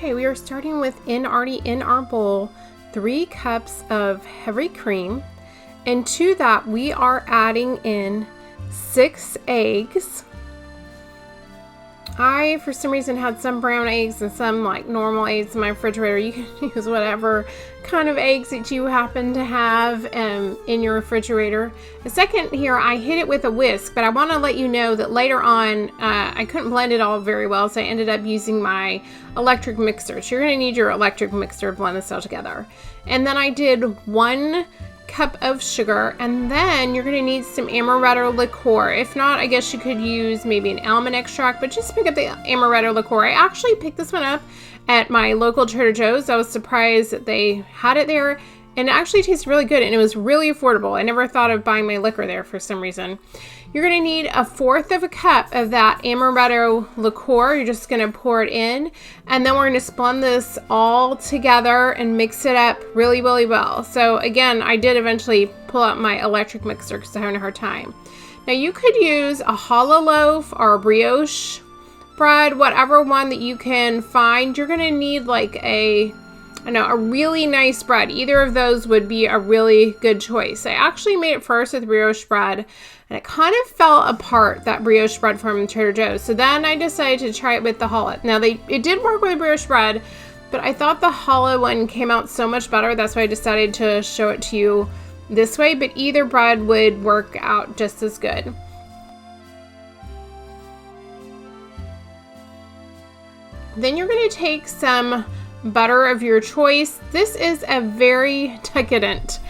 Okay, we are starting with already in our bowl 3 cups of heavy cream, and to that we are adding in 6 eggs. I, for some reason, had some brown eggs and some like normal eggs in my refrigerator. You can use whatever kind of eggs that you happen to have in your refrigerator. The second here, I hit it with a whisk, but I want to let you know that later on, I couldn't blend it all very well, so I ended up using my electric mixer. So you're going to need your electric mixer to blend this all together. And then I did 1 cup of sugar, and then you're going to need some amaretto liqueur. If not, I guess you could use maybe an almond extract, but just pick up the amaretto liqueur. I actually picked this one up at my local Trader Joe's. I was surprised that they had it there, and it actually tastes really good, and it was really affordable. I never thought of buying my liquor there for some reason. You're going to need 1/4 of a cup of that amaretto liqueur. You're just going to pour it in, and then we're going to blend this all together and mix it up really, really well. So again, I did eventually pull out my electric mixer because I'm having a hard time. Now you could use a Hallah loaf or a brioche bread, whatever one that you can find. You're going to need like a really nice bread. Either of those would be a really good choice. I actually made it first with brioche bread, and it kind of fell apart, that brioche bread from Trader Joe's. So then I decided to try it with the Hallah. Now it did work with the brioche bread, but I thought the Hallah one came out so much better. That's why I decided to show it to you this way, but either bread would work out just as good. Then you're going to take some butter of your choice. This is a very decadent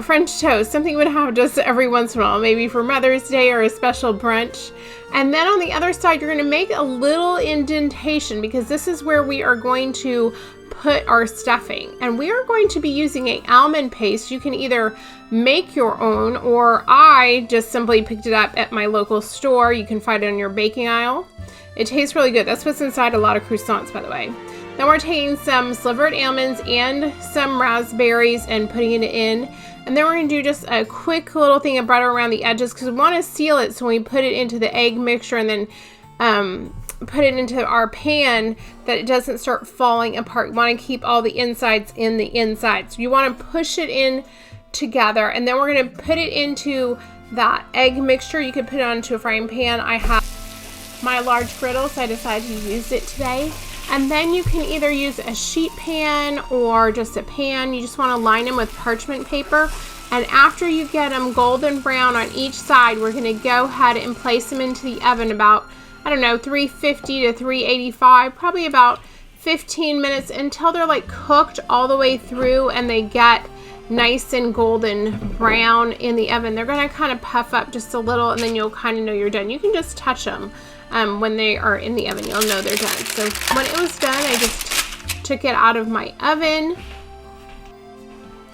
French toast, something you would have just every once in a while, maybe for Mother's Day or a special brunch. And then on the other side, you're going to make a little indentation because this is where we are going to put our stuffing. And we are going to be using an almond paste. You can either make your own, or I just simply picked it up at my local store. You can find it on your baking aisle. It tastes really good. That's what's inside a lot of croissants, by the way. Then we're taking some slivered almonds and some raspberries and putting it in. And then we're going to do just a quick little thing of butter around the edges because we want to seal it, so when we put it into the egg mixture and then put it into our pan, that it doesn't start falling apart. You want to keep all the insides in the inside. So you want to push it in together, and then we're going to put it into that egg mixture. You could put it onto a frying pan. I have my large griddle, so I decided to use it today. And then you can either use a sheet pan or just a pan. You just want to line them with parchment paper. And after you get them golden brown on each side, we're going to go ahead and place them into the oven about, 350 to 385, probably about 15 minutes until they're like cooked all the way through and they get nice and golden brown in the oven. They're going to kind of puff up just a little, and then you'll kind of know you're done. You can just touch them. When they are in the oven, you'll know they're done. So when it was done, I just took it out of my oven,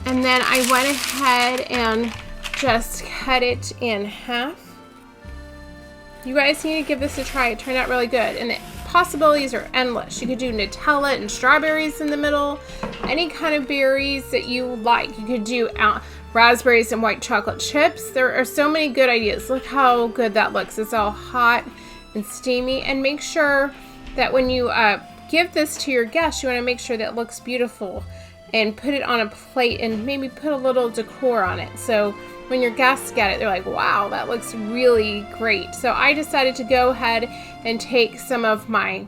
and then I went ahead and just cut it in half. You guys need to give this a try. It turned out really good, and the possibilities are endless. You could do Nutella and strawberries in the middle, any kind of berries that you like. You could do raspberries and white chocolate chips. There are so many good ideas. Look how good that looks. It's all hot and steamy. And make sure that when you give this to your guests, you want to make sure that it looks beautiful, and put it on a plate and maybe put a little decor on it. So when your guests get it, they're like, wow, that looks really great. So I decided to go ahead and take some of my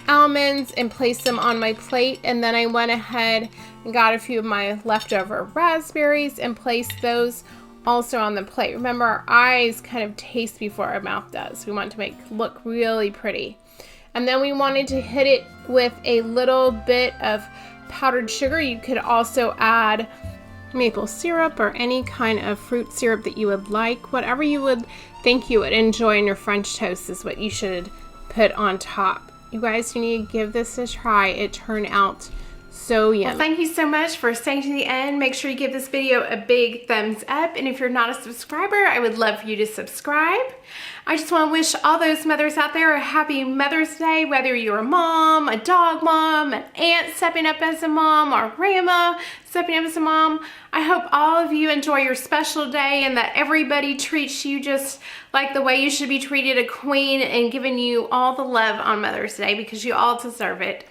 almonds and place them on my plate. And then I went ahead and got a few of my leftover raspberries and placed those also on the plate. Remember, our eyes kind of taste before our mouth does. We want to make it look really pretty. And then we wanted to hit it with a little bit of powdered sugar. You could also add maple syrup or any kind of fruit syrup that you would like. Whatever you would think you would enjoy in your French toast is what you should put on top. You guys, you need to give this a try. It turned out so yummy. Well, thank you so much for staying to the end. Make sure you give this video a big thumbs up. And if you're not a subscriber, I would love for you to subscribe. I just want to wish all those mothers out there a happy Mother's Day, whether you're a mom, a dog mom, an aunt stepping up as a mom, or grandma stepping up as a mom. I hope all of you enjoy your special day and that everybody treats you just like the way you should be treated, a queen, and giving you all the love on Mother's Day, because you all deserve it.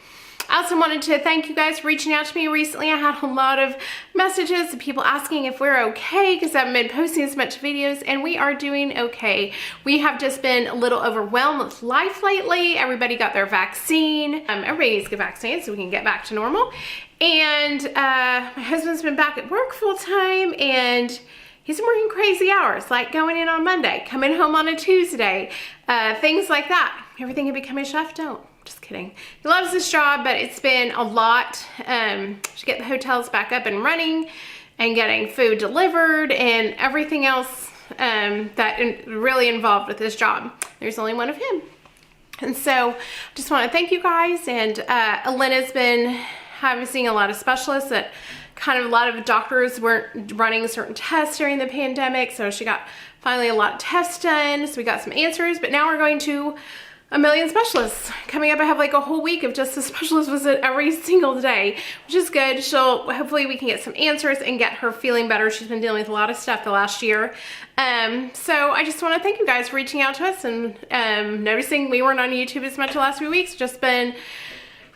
I also wanted to thank you guys for reaching out to me recently. I had a lot of messages of people asking if we're okay because I haven't been posting as much videos, and we are doing okay. We have just been a little overwhelmed with life lately. Everybody got their vaccine. Everybody needs to get vaccinated so we can get back to normal. And my husband's been back at work full time, and he's been working crazy hours, like going in on Monday, coming home on a Tuesday, things like that. Ever think of becoming a chef? Don't. Just kidding. He loves this job, but it's been a lot to get the hotels back up and running and getting food delivered and everything else that really involved with this job. There's only one of him. And so I just want to thank you guys. And Elena's been seeing a lot of specialists that kind of a lot of doctors weren't running certain tests during the pandemic. So she got finally a lot of tests done. So we got some answers, but now we're going to a million specialists. Coming up, I have like a whole week of just a specialist visit every single day, which is good. Hopefully we can get some answers and get her feeling better. She's been dealing with a lot of stuff the last year. So I just want to thank you guys for reaching out to us and noticing we weren't on YouTube as much the last few weeks. Just been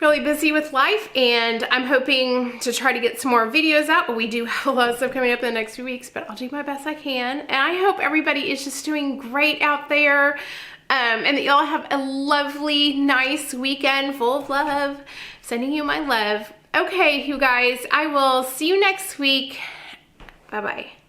really busy with life, and I'm hoping to try to get some more videos out, but we do have a lot of stuff coming up in the next few weeks, but I'll do my best I can. And I hope everybody is just doing great out there. And that y'all have a lovely, nice weekend full of love. Sending you my love. Okay, you guys, I will see you next week. Bye-bye.